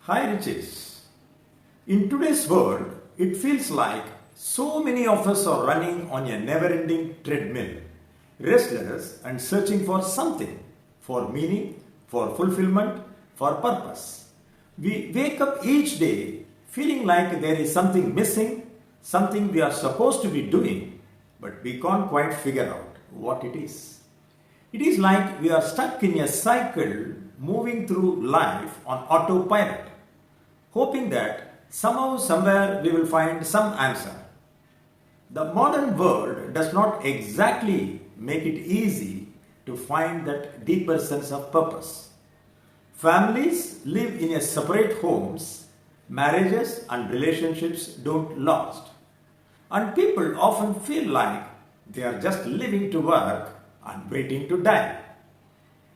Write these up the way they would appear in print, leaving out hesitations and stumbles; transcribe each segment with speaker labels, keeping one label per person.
Speaker 1: Hi Riches. In today's world, it feels like so many of us are running on a never-ending treadmill, restless and searching for something, for meaning, for fulfillment, for purpose. We wake up each day feeling like there is something missing, something we are supposed to be doing, but we can't quite figure out what it is. It is like we are stuck in a cycle moving through life on autopilot, hoping that somehow, somewhere we will find some answer. The modern world does not exactly make it easy to find that deeper sense of purpose. Families live in a separate homes, marriages and relationships don't last, and people often feel like they are just living to work and waiting to die.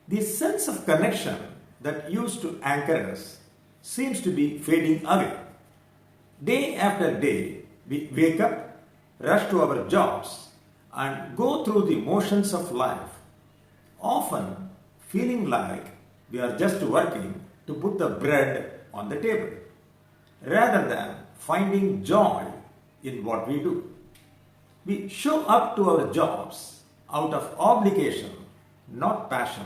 Speaker 1: This sense of connection that used to anchor us seems to be fading away. Day after day, we wake up, rush to our jobs, and go through the motions of life, often feeling like we are just working to put the bread on the table, rather than finding joy in what we do. We show up to our jobs out of obligation, not passion,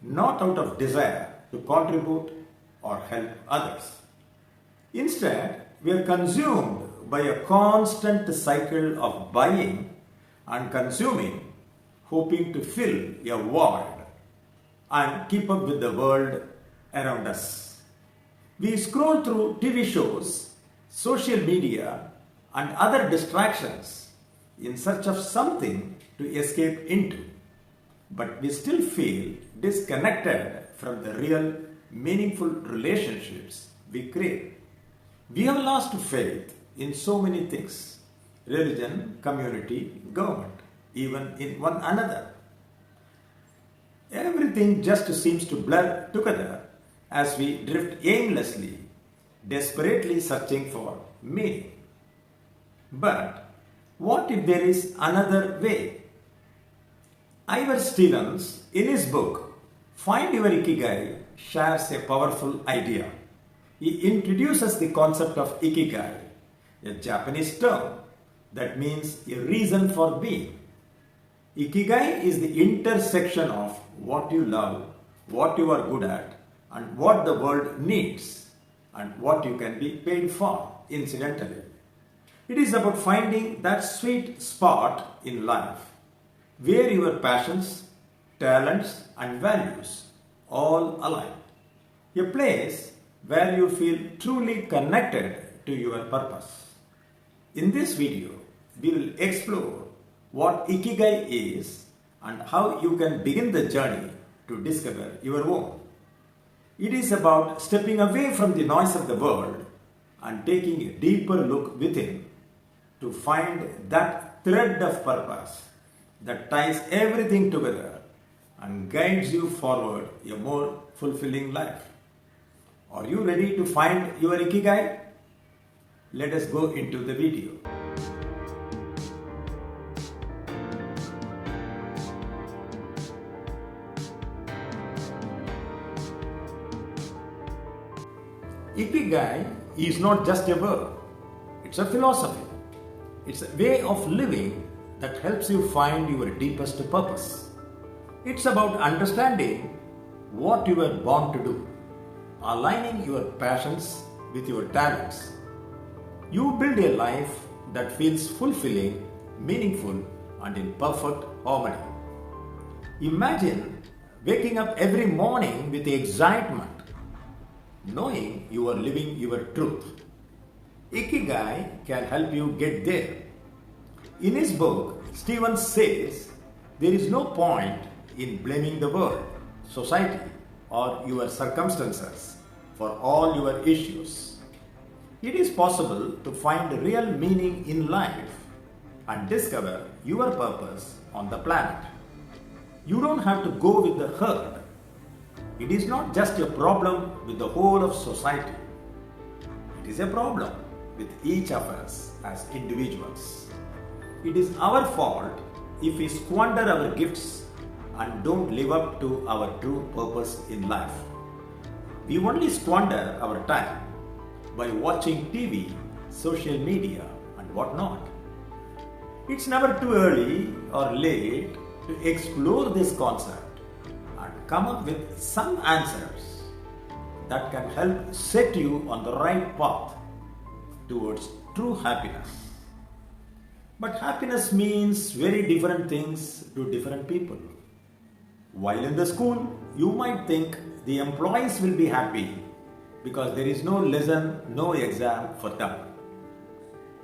Speaker 1: not out of desire to contribute or help others. Instead, we are consumed by a constant cycle of buying and consuming, hoping to fill a void and keep up with the world around us. We scroll through TV shows, social media, and other distractions in search of something to escape into, but we still feel disconnected from the real, meaningful relationships we crave. We have lost faith in so many things: religion, community, government, even in one another. Everything just seems to blur together as we drift aimlessly, desperately searching for meaning. But what if there is another way? Ivar Stevens, in his book Find Your Ikigai, shares a powerful idea. He introduces the concept of Ikigai, a Japanese term that means a reason for being. Ikigai is the intersection of what you love, what you are good at, and what the world needs, and what you can be paid for, incidentally. It is about finding that sweet spot in life where your passions, talents, and values all align. A place where you feel truly connected to your purpose. In this video, we will explore what Ikigai is and how you can begin the journey to discover your own. It is about stepping away from the noise of the world and taking a deeper look within to find that thread of purpose that ties everything together and guides you forward a more fulfilling life. Are you ready to find your Ikigai? Let us go into the video. Ikigai is not just a word, it's a philosophy. It's a way of living that helps you find your deepest purpose. It's about understanding what you were born to do, aligning your passions with your talents. You build a life that feels fulfilling, meaningful, and in perfect harmony. Imagine waking up every morning with excitement, knowing you are living your truth. Ikigai can help you get there. In his book, Stevens says there is no point in blaming the world, society, or your circumstances for all your issues. It is possible to find real meaning in life and discover your purpose on the planet. You don't have to go with the herd. It is not just a problem with the whole of society. It is a problem with each of us as individuals. It is our fault if we squander our gifts and don't live up to our true purpose in life. We only squander our time by watching TV, social media, and whatnot. It's never too early or late to explore this concept and come up with some answers that can help set you on the right path towards true happiness. But happiness means very different things to different people. While in the school, you might think the employees will be happy because there is no lesson, no exam for them.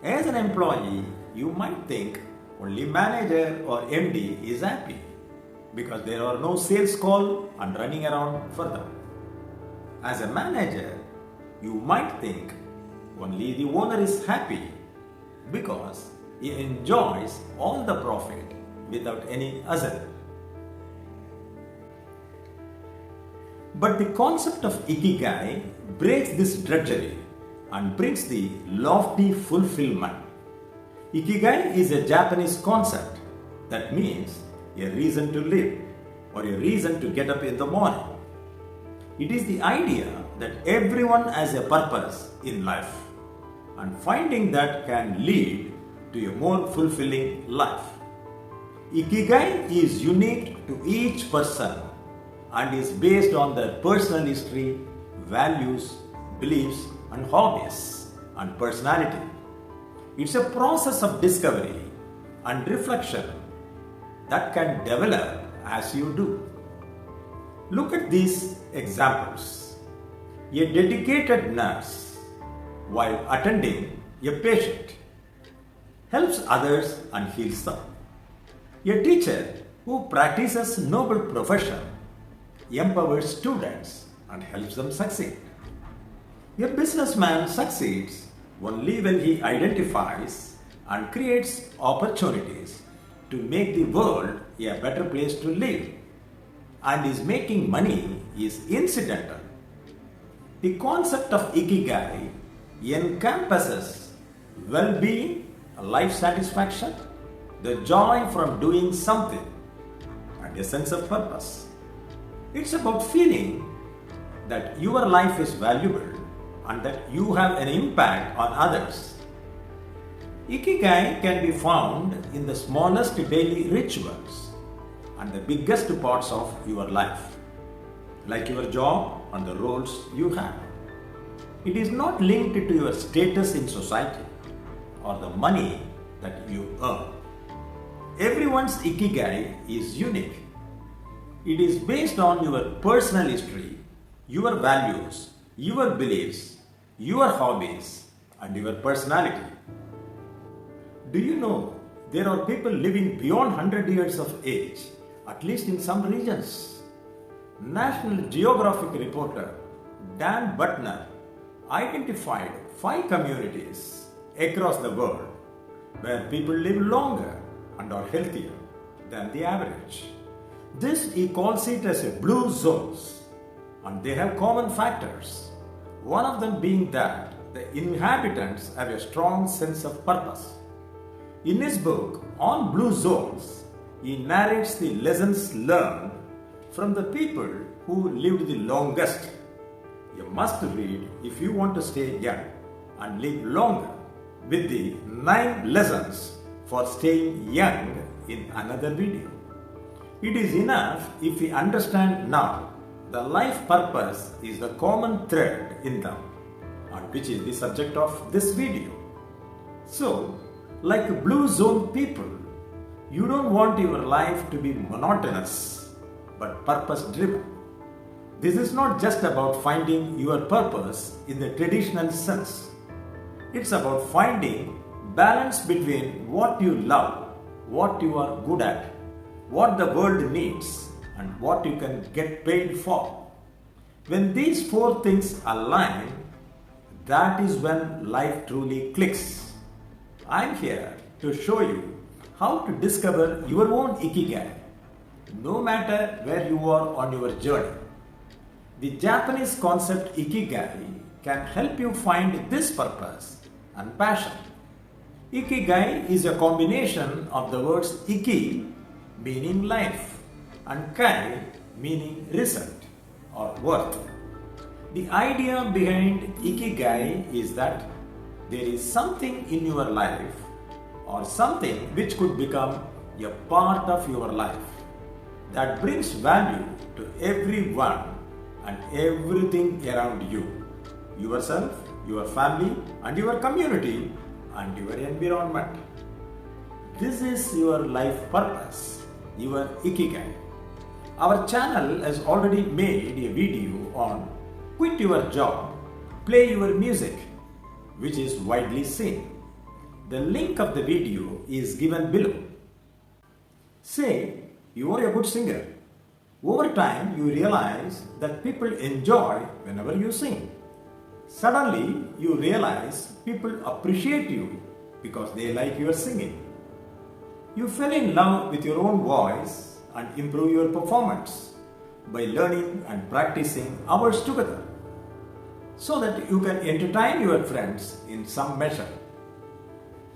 Speaker 1: As an employee, you might think only manager or MD is happy because there are no sales call and running around for them. As a manager, you might think only the owner is happy because he enjoys all the profit without any hustle. But the concept of Ikigai breaks this drudgery and brings the lofty fulfillment. Ikigai is a Japanese concept that means a reason to live or a reason to get up in the morning. It is the idea that everyone has a purpose in life and finding that can lead to a more fulfilling life. Ikigai is unique to each person and is based on their personal history, values, beliefs, and hobbies and personality. It's a process of discovery and reflection that can develop as you do. Look at these examples. A dedicated nurse, while attending a patient, helps others and heals them. A teacher who practices noble profession empowers students and helps them succeed. A businessman succeeds only when he identifies and creates opportunities to make the world a better place to live, and his making money is incidental. The concept of Ikigai encompasses well-being, life satisfaction, the joy from doing something, and a sense of purpose. It's about feeling that your life is valuable and that you have an impact on others. Ikigai can be found in the smallest daily rituals and the biggest parts of your life, like your job and the roles you have. It is not linked to your status in society or the money that you earn. Everyone's Ikigai is unique. It is based on your personal history, your values, your beliefs, your hobbies, and your personality. Do you know there are people living beyond 100 years of age, at least in some regions? National Geographic reporter Dan Butner identified 5 communities across the world where people live longer and are healthier than the average. This he calls it as a blue zones, and they have common factors. One of them being that the inhabitants have a strong sense of purpose. In his book on blue zones, he narrates the lessons learned from the people who lived the longest. You must read if you want to stay young and live longer, with the 9 lessons for staying young in another video. It is enough if we understand now the life purpose is the common thread in them, and which is the subject of this video. So, like blue zone people, you don't want your life to be monotonous but purpose driven. This is not just about finding your purpose in the traditional sense. It's about finding balance between what you love, what you are good at, what the world needs, and what you can get paid for. When these 4 things align, that is when life truly clicks. I'm here to show you how to discover your own Ikigai, no matter where you are on your journey. The Japanese concept Ikigai can help you find this purpose and passion. Ikigai is a combination of the words Iki, meaning life, and Kai, meaning result or worth. The idea behind Ikigai is that there is something in your life or something which could become a part of your life that brings value to everyone and everything around you, yourself, your family, and your community and your environment. This is your life purpose, your Ikigai. Our channel has already made a video on quit your job, play your music, which is widely seen. The link of the video is given below. Say you are a good singer. Over time, you realize that people enjoy whenever you sing. Suddenly, you realize people appreciate you because they like your singing. You fell in love with your own voice and improve your performance by learning and practicing hours together so that you can entertain your friends in some measure.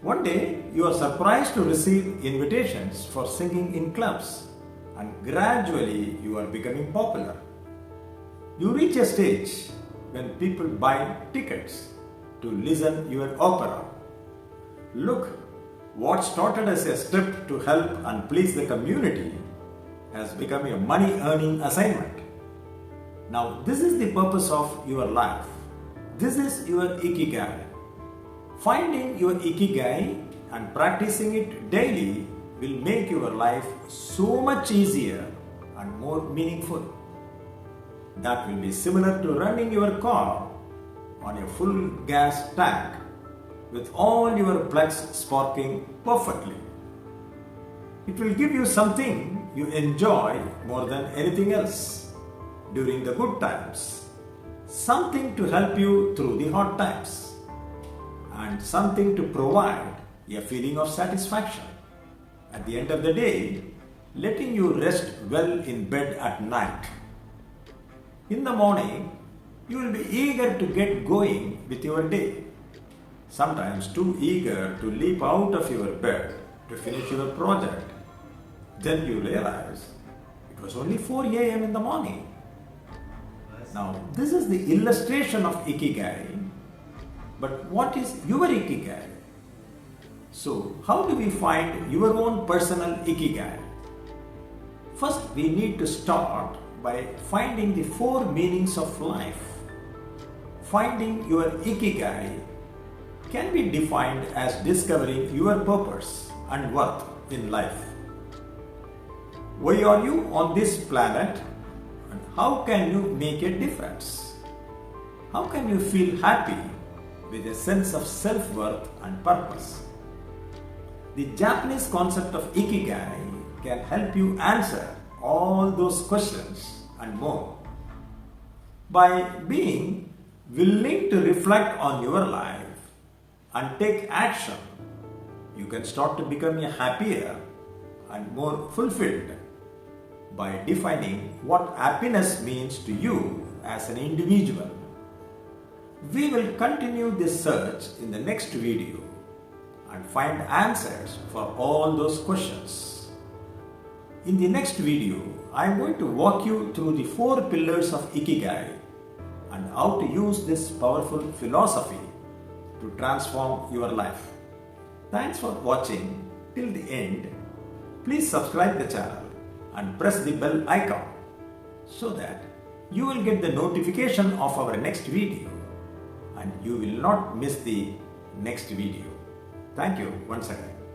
Speaker 1: One day, you are surprised to receive invitations for singing in clubs, and gradually you are becoming popular. You reach a stage when people buy tickets to listen your opera. Look, what started as a step to help and please the community has become a money-earning assignment. Now, this is the purpose of your life. This is your Ikigai. Finding your Ikigai and practicing it daily will make your life so much easier and more meaningful. That will be similar to running your car on a full gas tank with all your plugs sparking perfectly. It will give you something you enjoy more than anything else during the good times, something to help you through the hard times, and something to provide a feeling of satisfaction. At the end of the day, letting you rest well in bed at night. In the morning, you will be eager to get going with your day. Sometimes too eager to leap out of your bed to finish your project. Then you realize it was only 4 a.m. in the morning. Now, this is the illustration of Ikigai. But what is your Ikigai? So, how do we find your own personal Ikigai? First, we need to start by finding the 4 meanings of life. Finding your Ikigai can be defined as discovering your purpose and worth in life. Why are you on this planet, and how can you make a difference? How can you feel happy with a sense of self-worth and purpose? The Japanese concept of Ikigai can help you answer all those questions and more. By being willing to reflect on your life and take action, you can start to become a happier and more fulfilled by defining what happiness means to you as an individual. We will continue this search in the next video and find answers for all those questions. In the next video, I am going to walk you through the 4 pillars of Ikigai and how to use this powerful philosophy to transform your life. Thanks for watching till the end. Please subscribe the channel and press the bell icon so that you will get the notification of our next video and you will not miss the next video. Thank you once again.